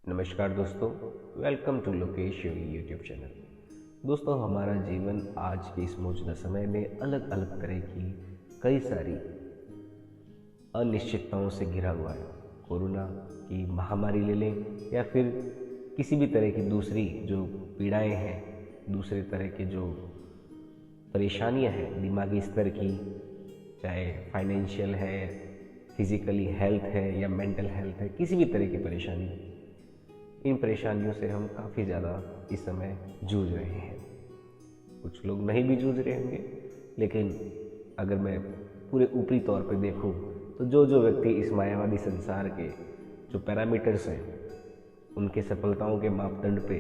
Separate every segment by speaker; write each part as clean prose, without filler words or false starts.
Speaker 1: नमस्कार दोस्तों, welcome to Lokesh Yogi YouTube channel. दोस्तों, हमारा जीवन आज के इस मौजूदा समय में अलग अलग तरह की कई सारी अनिश्चितताओं से घिरा हुआ है। कोरोना की महामारी ले लें या फिर किसी भी तरह की दूसरी जो पीड़ाएं हैं, दूसरे तरह के जो परेशानियां हैं दिमागी स्तर की, चाहे फाइनेंशियल है, फिजिकली हेल्थ है या मेंटल हेल्थ है, किसी भी तरह की परेशानी, इन परेशानियों से हम काफ़ी ज़्यादा इस समय जूझ रहे हैं। कुछ लोग नहीं भी जूझ रहे होंगे, लेकिन अगर मैं पूरे ऊपरी तौर पे देखूं तो जो व्यक्ति इस मायावादी संसार के जो पैरामीटर्स हैं, उनके सफलताओं के मापदंड पे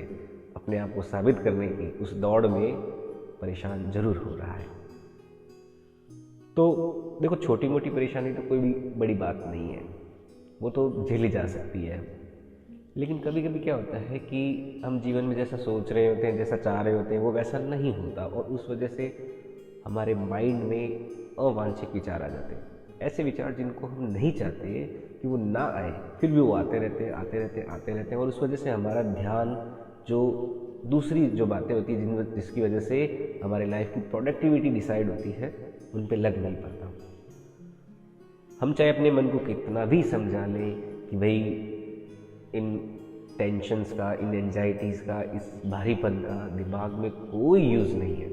Speaker 1: अपने आप को साबित करने की उस दौड़ में परेशान जरूर हो रहा है। तो देखो, छोटी मोटी परेशानी तो कोई भी बड़ी बात नहीं है, वो तो झेली जा सकती है। लेकिन कभी कभी क्या होता है कि हम जीवन में जैसा सोच रहे होते हैं, जैसा चाह रहे होते हैं, वो वैसा नहीं होता और उस वजह से हमारे माइंड में अवांछित विचार आ जाते हैं। ऐसे विचार जिनको हम नहीं चाहते कि वो ना आए, फिर भी वो आते रहते हैं और उस वजह से हमारा ध्यान जो दूसरी जो बातें होती हैं जिसकी वजह से हमारे लाइफ की प्रोडक्टिविटी डिसाइड होती है, उन पे लग नहीं पाता। हम चाहे अपने मन को कितना भी समझा लें कि भाई इन टेंशन्स का, इन एंजाइटीज़ का, इस भारीपन का दिमाग में कोई यूज़ नहीं है,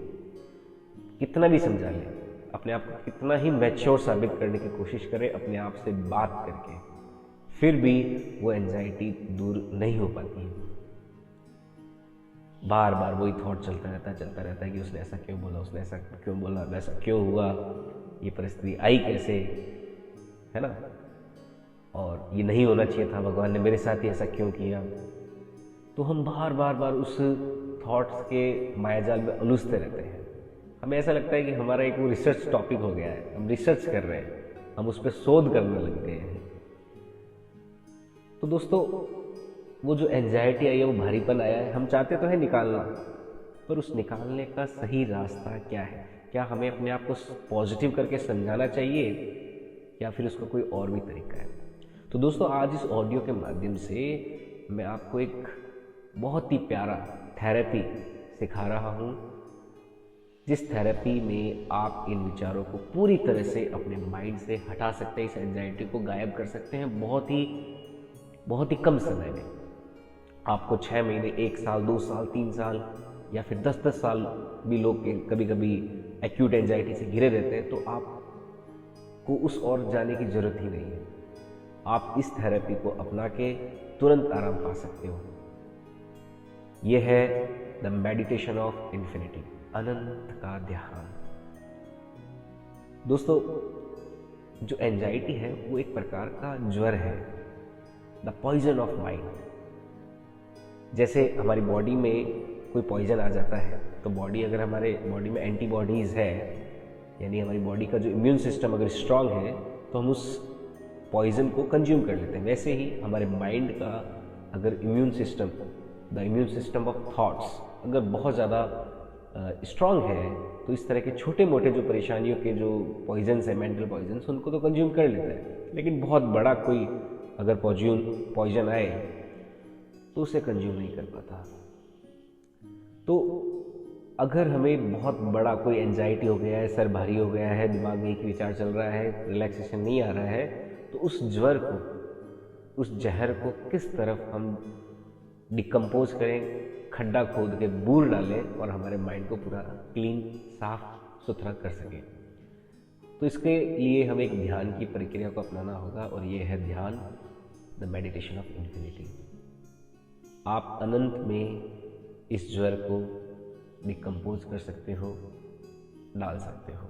Speaker 1: कितना भी समझा लें, अपने आप को कितना ही मैच्योर साबित करने की कोशिश करें अपने आप से बात करके, फिर भी वो एंजाइटी दूर नहीं हो पाती है। बार बार वही थॉट चलता रहता है कि उसने ऐसा क्यों बोला, उसने ऐसा क्यों बोला, वैसा क्यों हुआ, ये परिस्थिति आई कैसे, है ना, और ये नहीं होना चाहिए था, भगवान ने मेरे साथ ही ऐसा क्यों किया। तो हम बार बार उस थॉट्स के मायाजाल में उलझते रहते हैं। हमें ऐसा लगता है कि हमारा एक वो रिसर्च टॉपिक हो गया है, हम रिसर्च कर रहे हैं, हम उस पर शोध करने लग गए हैं। तो दोस्तों, वो जो एंजाइटी आई है, वो भारीपन आया है, हम चाहते तो है निकालना, पर उस निकालने का सही रास्ता क्या है? क्या हमें अपने आप को पॉजिटिव करके समझाना चाहिए या फिर उसका कोई और भी तरीका है? तो दोस्तों, आज इस ऑडियो के माध्यम से मैं आपको एक बहुत ही प्यारा थेरेपी सिखा रहा हूँ, जिस थेरेपी में आप इन विचारों को पूरी तरह से अपने माइंड से हटा सकते हैं, इस एंजाइटी को गायब कर सकते हैं बहुत ही कम समय में। आपको 6 महीने, 1 साल, 2 साल, 3 साल या फिर 10-10 साल भी लोग कभी कभी एक्यूट एंजाइटी से घिरे रहते हैं, तो आपको उस ओर जाने की जरूरत ही नहीं है। आप इस थेरेपी को अपना के तुरंत आराम पा सकते हो। यह है द मेडिटेशन ऑफ इन्फिनिटी, अनंत का ध्यान। दोस्तों, जो एंजाइटी है वो एक प्रकार का ज्वर है, द पॉइजन ऑफ माइंड। जैसे हमारी बॉडी में कोई पॉइजन आ जाता है तो अगर हमारे बॉडी में एंटीबॉडीज है, यानी हमारी बॉडी का जो इम्यून सिस्टम अगर स्ट्रांग है, तो हम उस पॉइजन को कंज्यूम कर लेते हैं। वैसे ही हमारे माइंड का अगर immune system, the immune system of thoughts अगर बहुत ज़्यादा स्ट्रांग है, तो इस तरह के छोटे मोटे जो परेशानियों के जो पॉइजन्स है, मेंटल पॉइजन्स, उनको तो कंज्यूम कर लेता है। लेकिन बहुत बड़ा कोई अगर पॉइजन आए तो उसे कंज्यूम नहीं कर पाता। तो अगर हमें बहुत बड़ा कोई एंजाइटी हो गया है, सर भारी हो गया है, दिमाग में एक विचार चल रहा है, रिलैक्सेशन नहीं आ रहा है, तो उस ज्वर को, उस जहर को किस तरफ हम डिकम्पोज करें, खड्डा खोद के बूर डालें और हमारे माइंड को पूरा क्लीन, साफ सुथरा कर सकें। तो इसके लिए हमें एक ध्यान की प्रक्रिया को अपनाना होगा, और ये है ध्यान, द मेडिटेशन ऑफ इन्फिनिटी। आप अनंत में इस ज्वर को डिकम्पोज कर सकते हो, डाल सकते हो।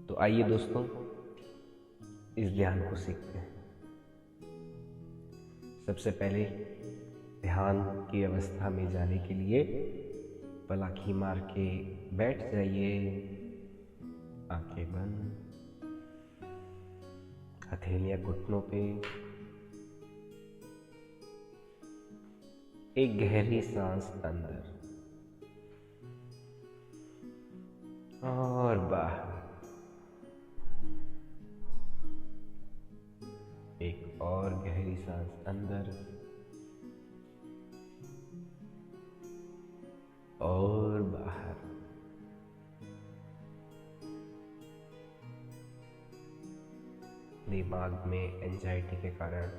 Speaker 1: तो आइए दोस्तों, इस ध्यान को सीखते हैं। सबसे पहले ध्यान की अवस्था में जाने के लिए पलक मार के बैठ जाइए, आंखें बंद, हथेलियां घुटनों पे, एक गहरी सांस अंदर और बाहर, एक और गहरी सांस अंदर और बाहर। दिमाग में एंजाइटी के कारण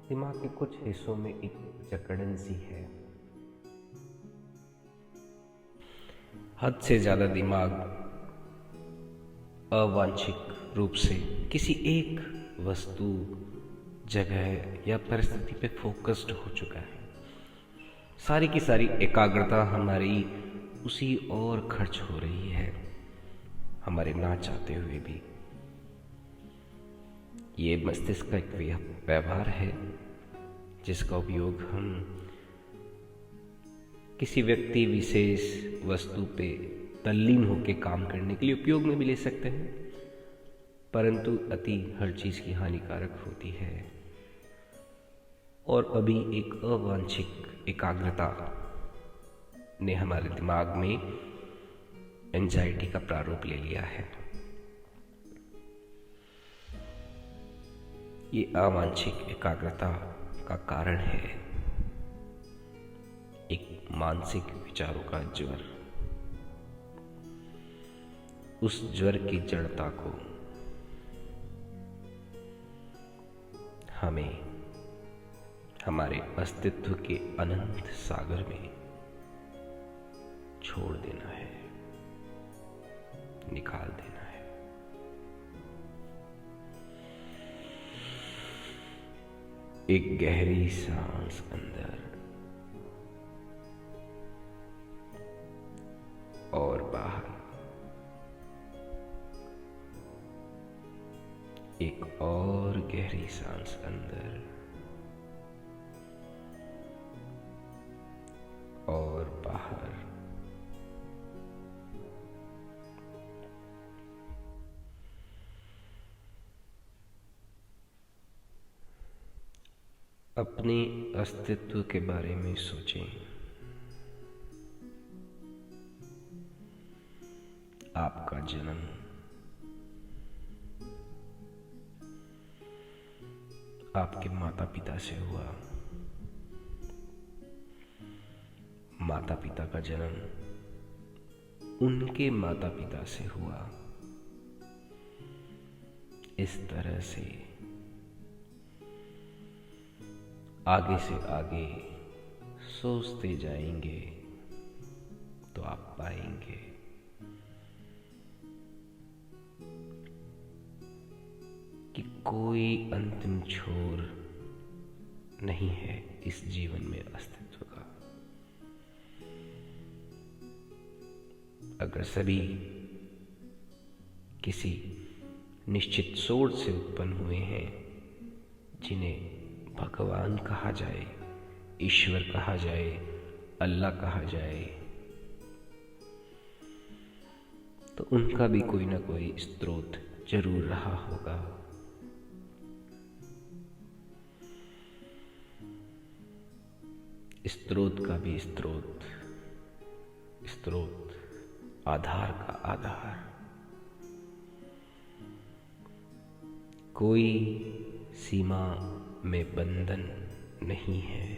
Speaker 1: दिमाग के कुछ हिस्सों में एक जकड़न सी है। हद से ज्यादा दिमाग अवांछित रूप से किसी एक वस्तु, जगह या परिस्थिति पे फोकस्ड हो चुका है। सारी की सारी एकाग्रता हमारी उसी ओर खर्च हो रही है, हमारे ना चाहते हुए भी। ये मस्तिष्क का एक व्यवहार है जिसका उपयोग हम किसी व्यक्ति विशेष वस्तु पे तल्लीन होकर काम करने के लिए उपयोग में भी ले सकते हैं, परंतु अति हर चीज की हानिकारक होती है। और अभी एक अवांछित एकाग्रता ने हमारे दिमाग में एंजाइटी का प्रारूप ले लिया है। ये अवांछित एकाग्रता का कारण है एक मानसिक विचारों का ज्वर। उस ज्वर की जड़ता को हमें हमारे अस्तित्व के अनंत सागर में छोड़ देना है, निकाल देना है। एक गहरी सांस अंदर और बाहर। एक और गहरी सांस अंदर और बाहर। अपने अस्तित्व के बारे में सोचें। आपका जन्म आपके माता पिता से हुआ। माता पिता का जन्म उनके माता पिता से हुआ। इस तरह से आगे से आगे सोचते जाएंगे तो आप पाएंगे कि कोई अंतिम छोर नहीं है इस जीवन में अस्तित्व का। अगर सभी किसी निश्चित सोच से उत्पन्न हुए हैं, जिन्हें भगवान कहा जाए, ईश्वर कहा जाए, अल्लाह कहा जाए, तो उनका भी कोई ना कोई स्रोत जरूर रहा होगा। स्रोत का भी स्रोत, आधार का आधार। कोई सीमा में बंधन नहीं है।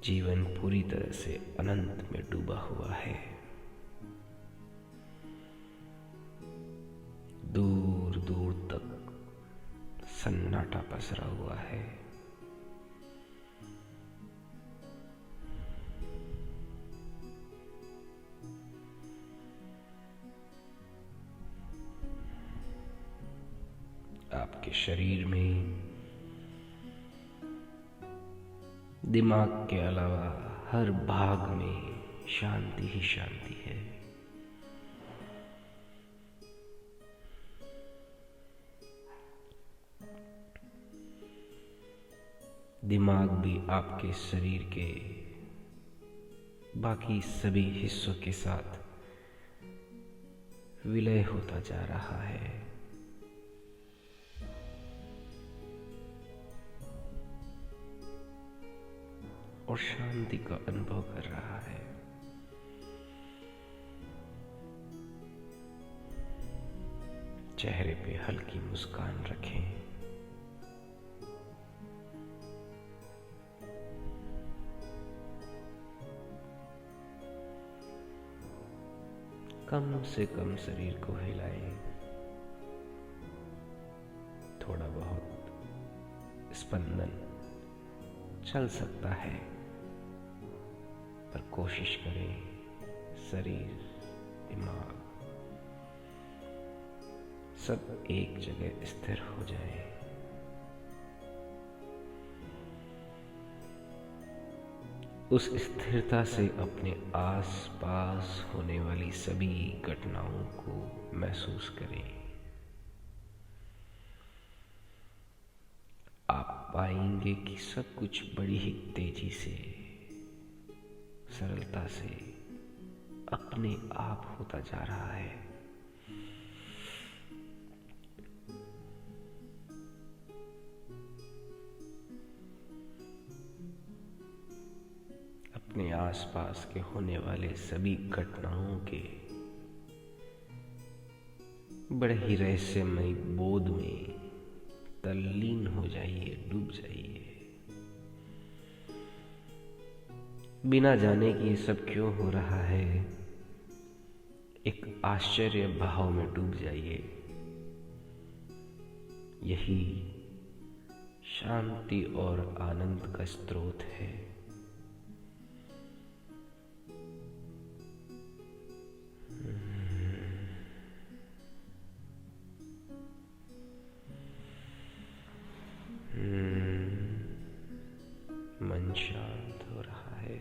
Speaker 1: जीवन पूरी तरह से अनंत में डूबा हुआ है। दूर दूर तक सन्नाटा पसरा हुआ है। आपके शरीर में दिमाग के अलावा हर भाग में शांति ही शांति है। दिमाग भी आपके शरीर के बाकी सभी हिस्सों के साथ विलय होता जा रहा है। और शांति का अनुभव कर रहा है। चेहरे पे हल्की मुस्कान रखें। कम से कम शरीर को हिलाएं। थोड़ा बहुत स्पंदन चल सकता है, पर कोशिश करें शरीर, दिमाग सब एक जगह स्थिर हो जाए। उस स्थिरता से अपने आस-पास होने वाली सभी घटनाओं को महसूस करें। आप पाएंगे कि सब कुछ बड़ी ही तेजी से, सरलता से अपने आप होता जा रहा है। अपने आसपास के होने वाले सभी घटनाओं के बड़े ही रहस्यमय बोध में तल्लीन हो जाइए, डूब जाइए, बिना जाने कि ये सब क्यों हो रहा है। एक आश्चर्य भाव में डूब जाइए। यही शांति और आनंद का स्रोत है। मन शांत हो रहा है,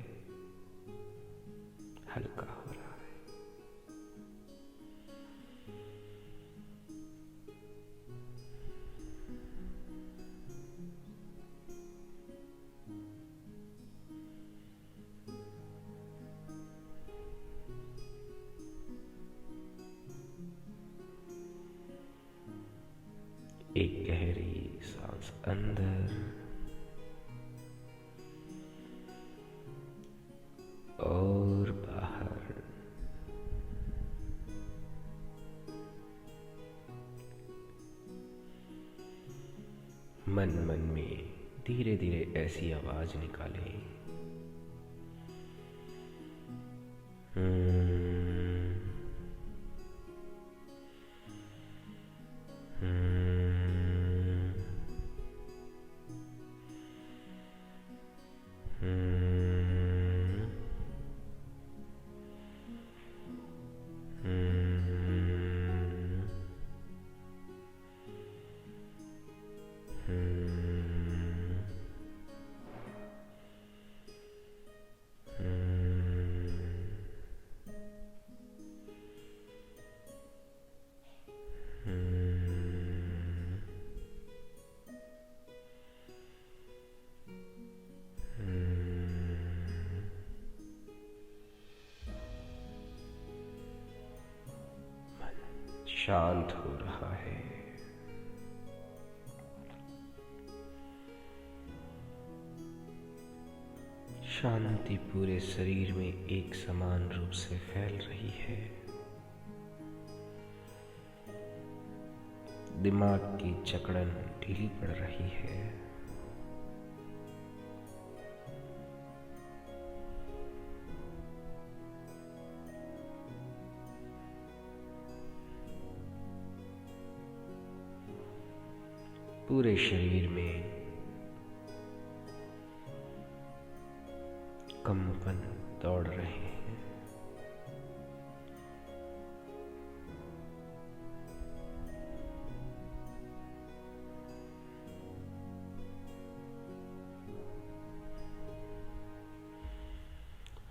Speaker 1: हल्का हो रहा है। एक गहरी सांस अंदर और बाहर। मन मन में धीरे धीरे ऐसी आवाज निकालें, शांत हो रहा है। शांति पूरे शरीर में एक समान रूप से फैल रही है। दिमाग की जकड़न ढीली पड़ रही है। पूरे शरीर में कंपन दौड़ रहे हैं।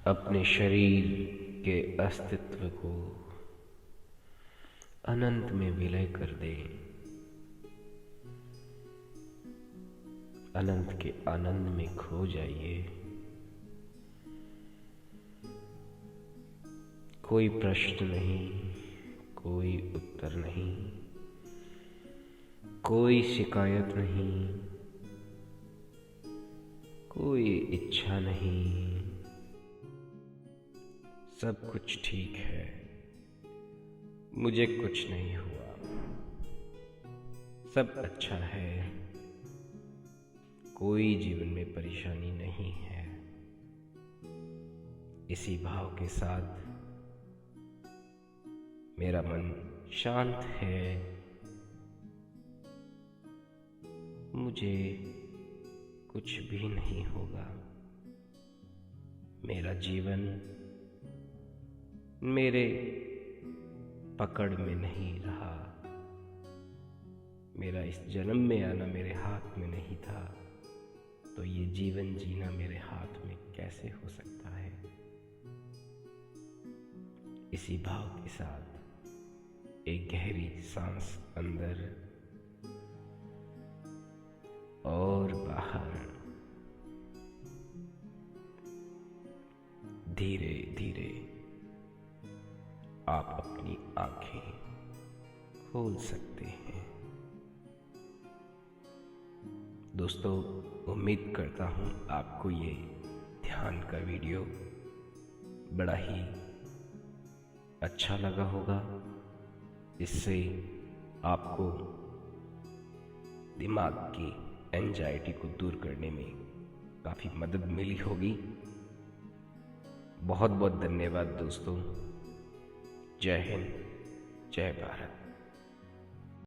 Speaker 1: अपने शरीर के अस्तित्व को अनंत में विलय कर दें। अनंत के आनंद में खो जाइए। कोई प्रश्न नहीं, कोई उत्तर नहीं, कोई शिकायत नहीं, कोई इच्छा नहीं, सब कुछ ठीक है, मुझे कुछ नहीं हुआ, सब अच्छा है, कोई जीवन में परेशानी नहीं है। इसी भाव के साथ मेरा मन शांत है, मुझे कुछ भी नहीं होगा, मेरा जीवन मेरे पकड़ में नहीं रहा, मेरा इस जन्म में आना मेरे हाथ में नहीं था, तो ये जीवन जीना मेरे हाथ में कैसे हो सकता है। इसी भाव के साथ एक गहरी सांस अंदर और बाहर, धीरे धीरे आप अपनी आंखें खोल सकते हैं। दोस्तों, उम्मीद करता हूँ आपको ये ध्यान का वीडियो बड़ा ही अच्छा लगा होगा। इससे आपको दिमाग की एंजाइटी को दूर करने में काफ़ी मदद मिली होगी। बहुत बहुत धन्यवाद दोस्तों। जय हिंद, जय भारत।